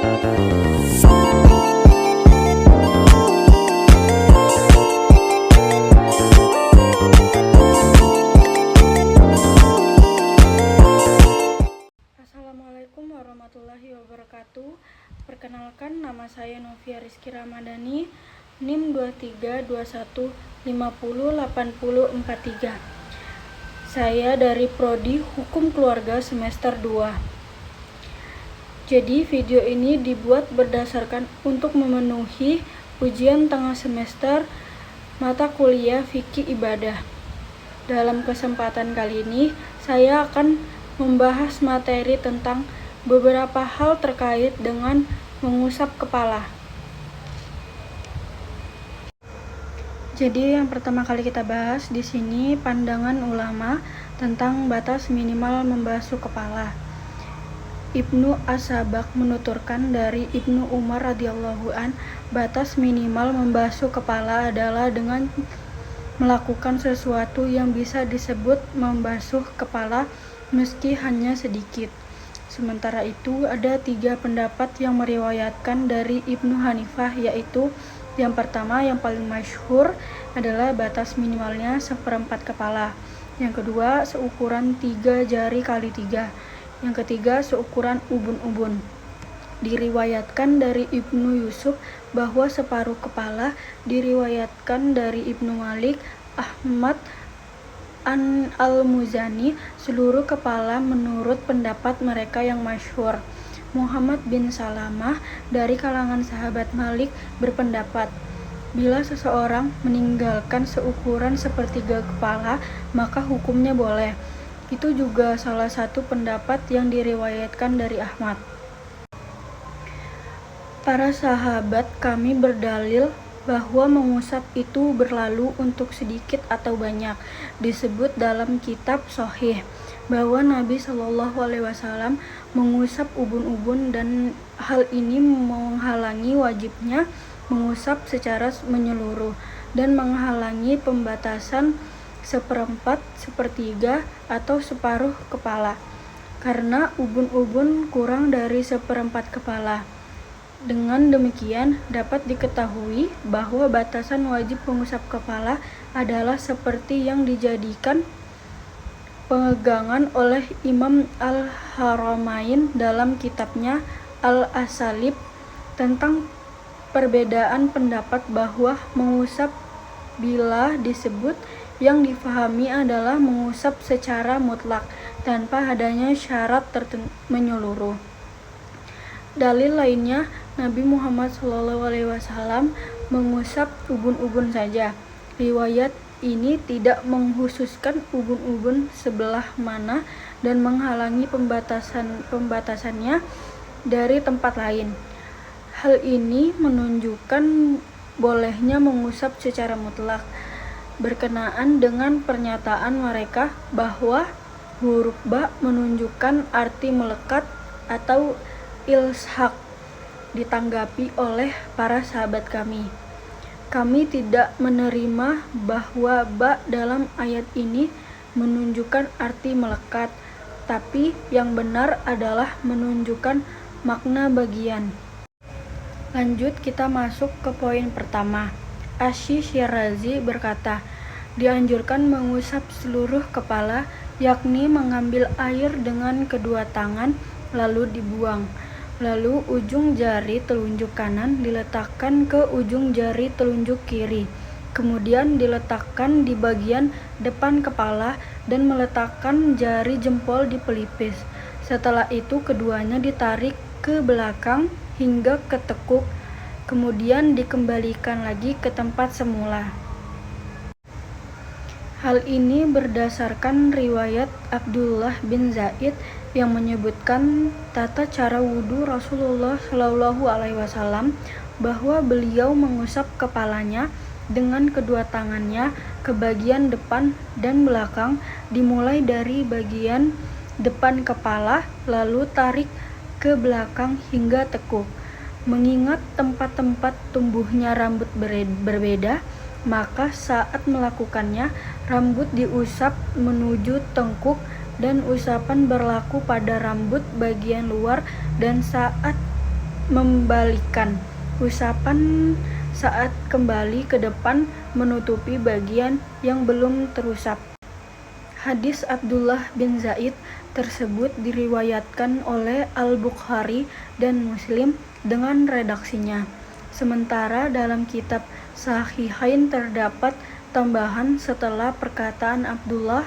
Assalamualaikum warahmatullahi wabarakatuh. Perkenalkan, nama saya Novia Rizky Ramadhani, NIM 2321508043. Saya dari Prodi Hukum Keluarga semester 2. Jadi video ini dibuat berdasarkan untuk memenuhi ujian tengah semester mata kuliah Fikih Ibadah. Dalam kesempatan kali ini, saya akan membahas materi tentang beberapa hal terkait dengan mengusap kepala. Jadi yang pertama kali kita bahas di sini pandangan ulama tentang batas minimal membasuh kepala. Ibnu As-Sabak menuturkan dari Ibnu Umar radhiyallahu an, batas minimal membasuh kepala adalah dengan melakukan sesuatu yang bisa disebut membasuh kepala meski hanya sedikit. Sementara itu, ada 3 pendapat yang meriwayatkan dari Ibnu Hanifah, yaitu yang pertama, yang paling masyhur adalah batas minimalnya seperempat kepala. Yang kedua, seukuran 3 jari kali 3. Yang ketiga, seukuran ubun-ubun. Diriwayatkan dari Ibnu Yusuf bahwa separuh kepala, diriwayatkan dari Ibnu Malik, Ahmad, Al-Muzani, seluruh kepala menurut pendapat mereka yang masyhur. Muhammad bin Salamah dari kalangan sahabat Malik berpendapat, bila seseorang meninggalkan seukuran sepertiga kepala, maka hukumnya boleh. Itu juga salah satu pendapat yang diriwayatkan dari Ahmad. Para sahabat kami berdalil bahwa mengusap itu berlalu untuk sedikit atau banyak. Disebut dalam kitab Shahih bahwa Nabi Shallallahu Alaihi Wasallam mengusap ubun-ubun, dan hal ini menghalangi wajibnya mengusap secara menyeluruh dan menghalangi pembatasan seperempat, sepertiga, atau separuh kepala karena ubun-ubun kurang dari seperempat kepala. Dengan demikian, dapat diketahui bahwa batasan wajib mengusap kepala adalah seperti yang dijadikan pegangan oleh Imam Al-Haramain dalam kitabnya Al-Asalib tentang perbedaan pendapat bahwa mengusap bila disebut yang difahami adalah mengusap secara mutlak tanpa adanya syarat menyeluruh. Dalil lainnya, Nabi Muhammad SAW mengusap ubun-ubun saja. Riwayat ini tidak menghususkan ubun-ubun sebelah mana dan menghalangi pembatasannya dari tempat lain. Hal ini menunjukkan bolehnya mengusap secara mutlak, berkenaan dengan pernyataan mereka bahwa huruf ba menunjukkan arti melekat atau ilshaq. Ditanggapi oleh para sahabat kami tidak menerima bahwa ba dalam ayat ini menunjukkan arti melekat, tapi yang benar adalah menunjukkan makna bagian. Lanjut, kita masuk ke poin pertama. Asy-Syirazi berkata, dianjurkan mengusap seluruh kepala, yakni mengambil air dengan kedua tangan lalu dibuang. Lalu ujung jari telunjuk kanan diletakkan ke ujung jari telunjuk kiri. Kemudian diletakkan di bagian depan kepala dan meletakkan jari jempol di pelipis. Setelah itu keduanya ditarik ke belakang hingga ke tekuk, kemudian dikembalikan lagi ke tempat semula. Hal ini berdasarkan riwayat Abdullah bin Zaid yang menyebutkan tata cara wudhu Rasulullah Shallallahu Alaihi Wasallam bahwa beliau mengusap kepalanya dengan kedua tangannya ke bagian depan dan belakang, dimulai dari bagian depan kepala lalu tarik ke belakang hingga tekuk. Mengingat tempat-tempat tumbuhnya rambut berbeda, maka saat melakukannya rambut diusap menuju tengkuk dan usapan berlaku pada rambut bagian luar, dan saat membalikan. Usapan saat kembali ke depan menutupi bagian yang belum terusap. Hadis Abdullah bin Zaid tersebut diriwayatkan oleh Al-Bukhari dan Muslim dengan redaksinya. Sementara dalam kitab Sahihain terdapat tambahan setelah perkataan Abdullah,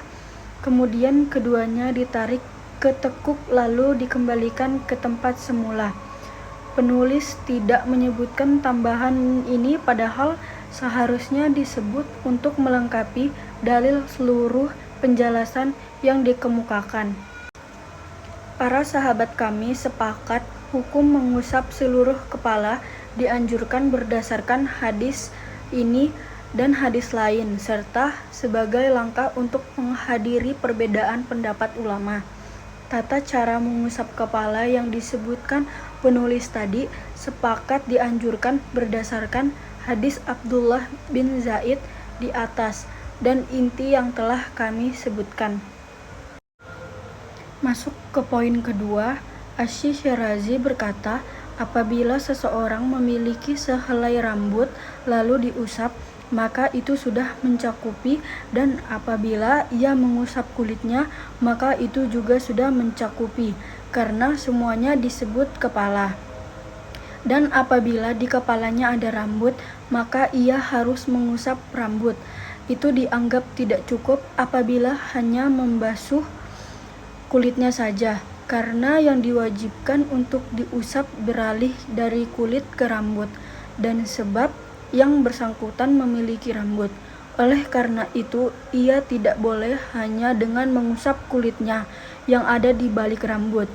kemudian keduanya ditarik ke tekuk lalu dikembalikan ke tempat semula. Penulis tidak menyebutkan tambahan ini padahal seharusnya disebut untuk melengkapi dalil seluruh penjelasan yang dikemukakan. Para sahabat kami sepakat hukum mengusap seluruh kepala dianjurkan berdasarkan hadis ini dan hadis lain, serta sebagai langkah untuk menghadiri perbedaan pendapat ulama. Tata cara mengusap kepala yang disebutkan penulis tadi sepakat dianjurkan berdasarkan hadis Abdullah bin Zaid di atas dan inti yang telah kami sebutkan. Masuk ke poin kedua, Asy-Syirazi berkata, apabila seseorang memiliki sehelai rambut lalu diusap, maka itu sudah mencakupi, dan apabila ia mengusap kulitnya, maka itu juga sudah mencakupi, karena semuanya disebut kepala. Dan apabila di kepalanya ada rambut, maka ia harus mengusap rambut. Itu dianggap tidak cukup apabila hanya membasuh kulitnya saja, karena yang diwajibkan untuk diusap beralih dari kulit ke rambut, dan sebab yang bersangkutan memiliki rambut. Oleh karena itu, ia tidak boleh hanya dengan mengusap kulitnya yang ada di balik rambut.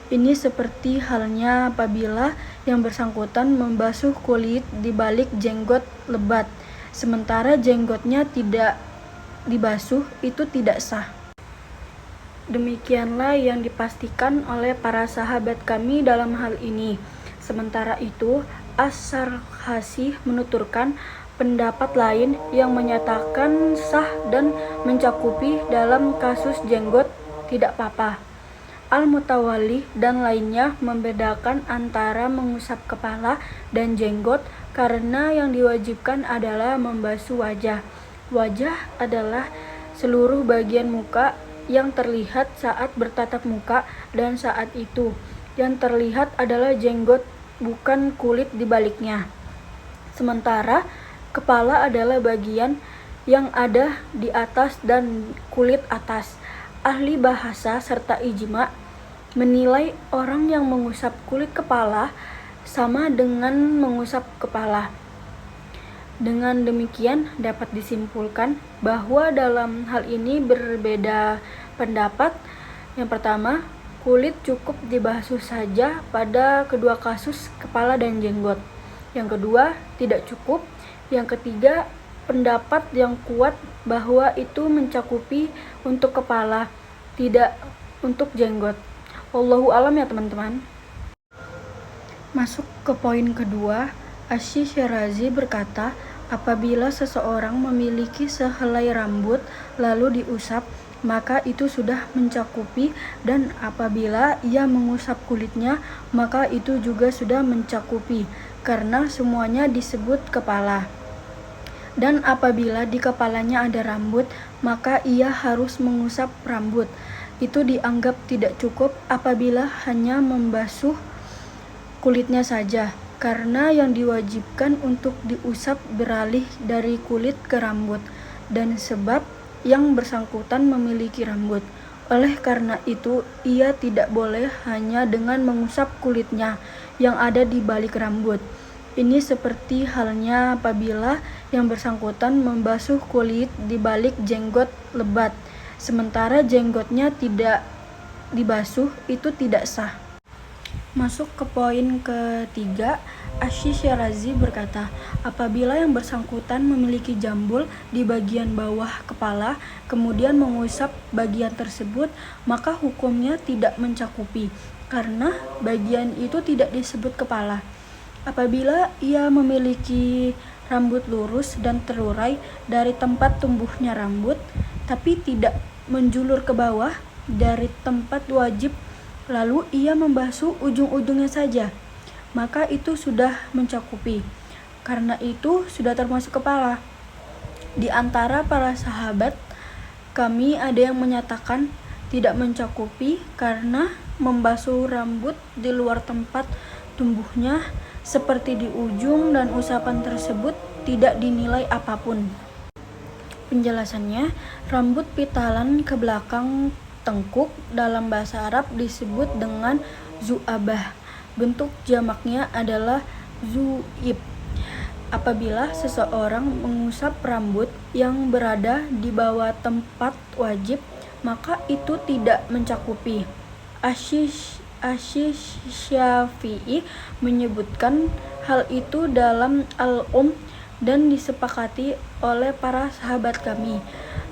Ini seperti halnya apabila yang bersangkutan membasuh kulit di balik jenggot lebat, sementara jenggotnya tidak dibasuh, itu tidak sah. Demikianlah yang dipastikan oleh para sahabat kami dalam hal ini. Sementara itu, As-Sarkhasi menuturkan pendapat lain yang menyatakan sah dan mencakupi dalam kasus jenggot tidak apa-apa. Al-Mutawalli dan lainnya membedakan antara mengusap kepala dan jenggot karena yang diwajibkan adalah membasuh wajah. Wajah adalah seluruh bagian muka yang terlihat saat bertatap muka, dan saat itu yang terlihat adalah jenggot, bukan kulit di baliknya. Sementara kepala adalah bagian yang ada di atas dan kulit atas. Ahli bahasa serta ijma menilai orang yang mengusap kulit kepala sama dengan mengusap kepala. Dengan demikian dapat disimpulkan bahwa dalam hal ini berbeda pendapat. Yang pertama, kulit cukup dibasuh saja pada kedua kasus kepala dan jenggot. Yang kedua, tidak cukup. Yang ketiga, pendapat yang kuat bahwa itu mencakupi untuk kepala, tidak untuk jenggot. Wallahu a'lam ya teman-teman. Masuk ke poin kedua, Asy-Syirazi berkata, apabila seseorang memiliki sehelai rambut lalu diusap, maka itu sudah mencakupi, dan apabila ia mengusap kulitnya, maka itu juga sudah mencakupi, karena semuanya disebut kepala. Dan apabila di kepalanya ada rambut, maka ia harus mengusap rambut. Itu dianggap tidak cukup apabila hanya membasuh kulitnya saja, karena yang diwajibkan untuk diusap beralih dari kulit ke rambut, dan sebab yang bersangkutan memiliki rambut. Oleh karena itu, ia tidak boleh hanya dengan mengusap kulitnya yang ada di balik rambut. Ini seperti halnya apabila yang bersangkutan membasuh kulit di balik jenggot lebat, sementara jenggotnya tidak dibasuh, itu tidak sah. Masuk ke poin ketiga, Asy-Syirazi berkata, apabila yang bersangkutan memiliki jambul di bagian bawah kepala, kemudian mengusap bagian tersebut, maka hukumnya tidak mencakupi, karena bagian itu tidak disebut kepala. Apabila ia memiliki rambut lurus dan terurai dari tempat tumbuhnya rambut, tapi tidak menjulur ke bawah dari tempat wajib, lalu ia membasuh ujung-ujungnya saja, maka itu sudah mencakupi. Karena itu sudah termasuk kepala. Di antara para sahabat, kami ada yang menyatakan tidak mencakupi karena membasuh rambut di luar tempat tumbuhnya seperti di ujung dan usapan tersebut tidak dinilai apapun. Penjelasannya, rambut pitalan ke belakang tengkuk dalam bahasa Arab disebut dengan zu'abah. Bentuk jamaknya adalah zu'ib. Apabila seseorang mengusap rambut yang berada di bawah tempat wajib, maka itu tidak mencakupi. Asy-Syafi'i menyebutkan hal itu dalam dan disepakati oleh para sahabat kami.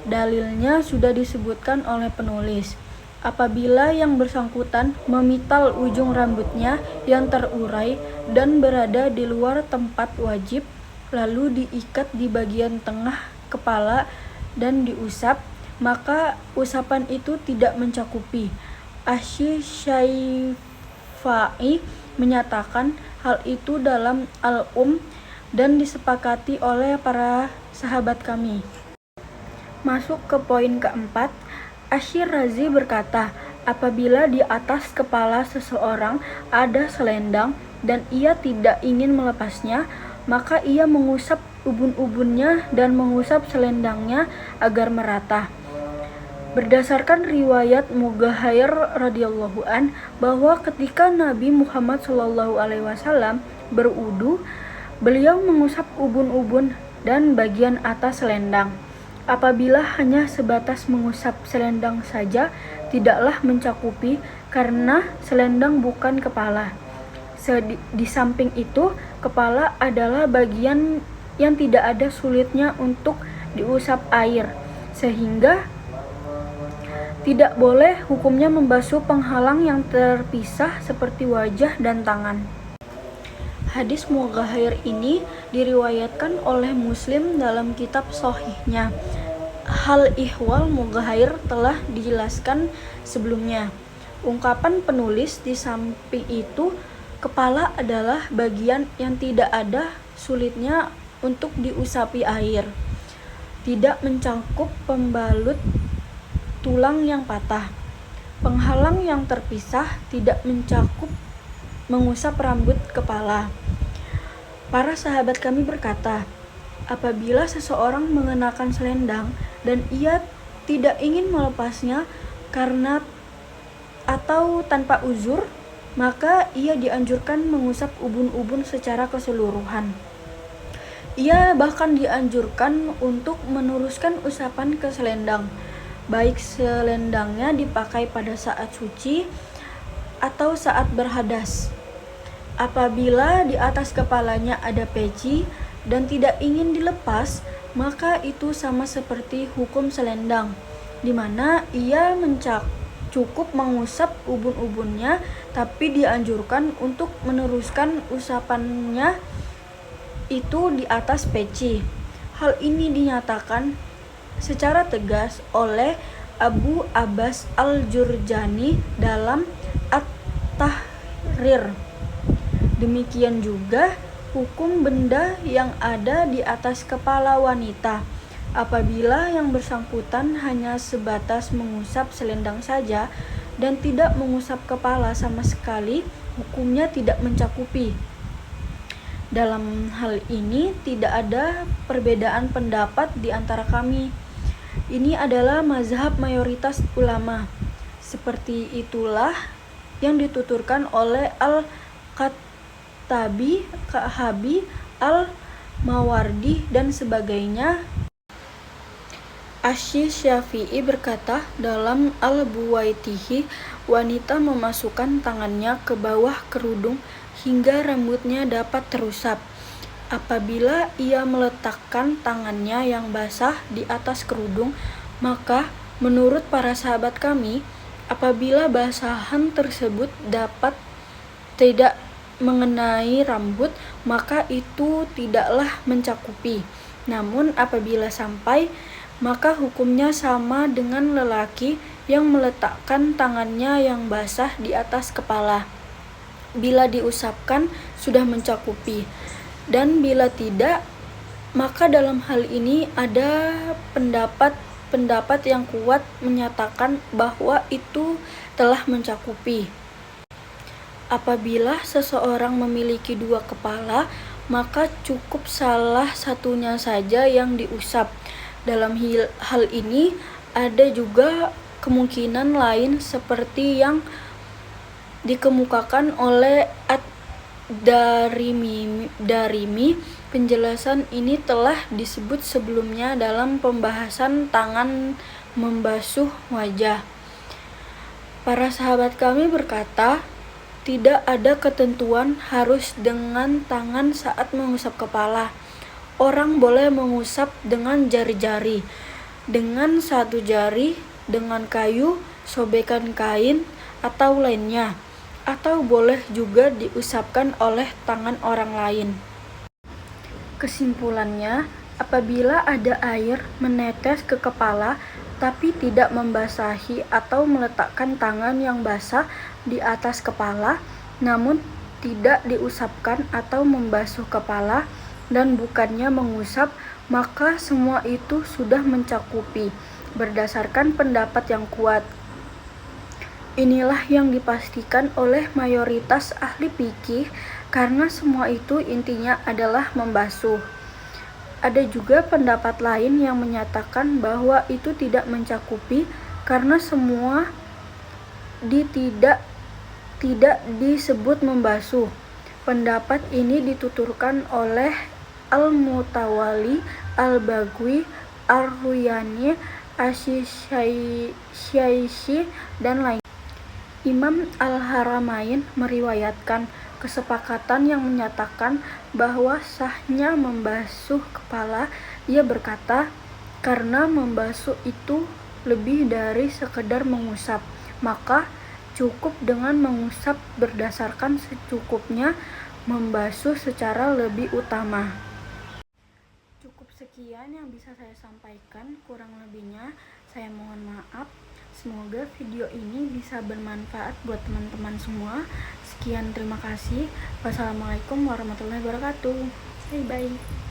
Dalilnya sudah disebutkan oleh penulis. Apabila yang bersangkutan memital ujung rambutnya yang terurai dan berada di luar tempat wajib, lalu diikat di bagian tengah kepala dan diusap, maka usapan itu tidak mencakupi. Asy-Syafi'i menyatakan hal itu dalam dan disepakati oleh para sahabat kami. Masuk ke poin keempat, Asy-Razi berkata, apabila di atas kepala seseorang ada selendang dan ia tidak ingin melepasnya, maka ia mengusap ubun-ubunnya dan mengusap selendangnya agar merata. Berdasarkan riwayat Mughair radhiyallahu an bahwa ketika Nabi Muhammad SAW berwudu, beliau mengusap ubun-ubun dan bagian atas selendang. Apabila hanya sebatas mengusap selendang saja, tidaklah mencakupi karena selendang bukan kepala. Di samping itu, kepala adalah bagian yang tidak ada sulitnya untuk diusap air, sehingga tidak boleh hukumnya membasuh penghalang yang terpisah seperti wajah dan tangan. Hadis Mughair ini diriwayatkan oleh Muslim dalam kitab Shahihnya. Hal ihwal Mughair telah dijelaskan sebelumnya. Ungkapan penulis di samping itu, kepala adalah bagian yang tidak ada sulitnya untuk diusapi air. Tidak mencakup pembalut tulang yang patah. Penghalang yang terpisah tidak mencakup mengusap rambut kepala. Para sahabat kami berkata, apabila seseorang mengenakan selendang dan ia tidak ingin melepasnya karena atau tanpa uzur, maka ia dianjurkan mengusap ubun-ubun secara keseluruhan. Ia bahkan dianjurkan untuk meneruskan usapan ke selendang, baik selendangnya dipakai pada saat suci atau saat berhadas. Apabila di atas kepalanya ada peci dan tidak ingin dilepas, maka itu sama seperti hukum selendang, di mana ia cukup mengusap ubun-ubunnya, tapi dianjurkan untuk meneruskan usapannya itu di atas peci. Hal ini dinyatakan secara tegas oleh Abu Abbas Al-Jurjani dalam At-Tahrir. Demikian juga hukum benda yang ada di atas kepala wanita. Apabila yang bersangkutan hanya sebatas mengusap selendang saja dan tidak mengusap kepala sama sekali, hukumnya tidak mencakupi. Dalam hal ini tidak ada perbedaan pendapat di antara kami. Ini adalah mazhab mayoritas ulama. Seperti itulah yang dituturkan oleh Al-Khattabi, Kahabi, Al-Mawardi, dan sebagainya. Asy-Syafi'i berkata dalam Al-Buwaitihi, wanita memasukkan tangannya ke bawah kerudung hingga rambutnya dapat terusap. Apabila ia meletakkan tangannya yang basah di atas kerudung, maka menurut para sahabat kami, apabila basahan tersebut dapat tidak mengenai rambut, maka itu tidaklah mencakupi. Namun apabila sampai, maka hukumnya sama dengan lelaki yang meletakkan tangannya yang basah di atas kepala. bila diusapkan sudah mencakupi, dan bila tidak, maka dalam hal ini ada pendapat yang kuat menyatakan bahwa itu telah mencakupi. Apabila seseorang memiliki dua kepala, maka cukup salah satunya saja yang diusap. Dalam hal ini ada juga kemungkinan lain seperti yang dikemukakan oleh Ad-Darimi. Penjelasan ini telah disebut sebelumnya dalam pembahasan tangan membasuh wajah. Para sahabat kami berkata, tidak ada ketentuan harus dengan tangan saat mengusap kepala. Orang boleh mengusap dengan jari-jari, dengan satu jari, dengan kayu, sobekan kain, atau lainnya, atau boleh juga diusapkan oleh tangan orang lain. Kesimpulannya, apabila ada air menetes ke kepala tapi tidak membasahi atau meletakkan tangan yang basah di atas kepala, namun tidak diusapkan atau membasuh kepala dan bukannya mengusap, maka semua itu sudah mencakupi berdasarkan pendapat yang kuat. Inilah yang dipastikan oleh mayoritas ahli fikih karena semua itu intinya adalah membasuh. Ada juga pendapat lain yang menyatakan bahwa itu tidak mencakupi karena semua tidak disebut membasuh. Pendapat ini dituturkan oleh Al-Mutawalli, Al-Baghawi, Ar-Ruyani, Asy-Syaikhi, dan lain. Imam Al-Haramain meriwayatkan kesepakatan yang menyatakan bahwa sahnya membasuh kepala. Ia berkata, karena membasuh itu lebih dari sekedar mengusap, maka cukup dengan mengusap berdasarkan secukupnya, membasuh secara lebih utama. Cukup sekian yang bisa saya sampaikan, kurang lebihnya saya mohon maaf. Semoga video ini bisa bermanfaat buat teman-teman semua. Sekian, terima kasih. Wassalamualaikum warahmatullahi wabarakatuh. Bye-bye.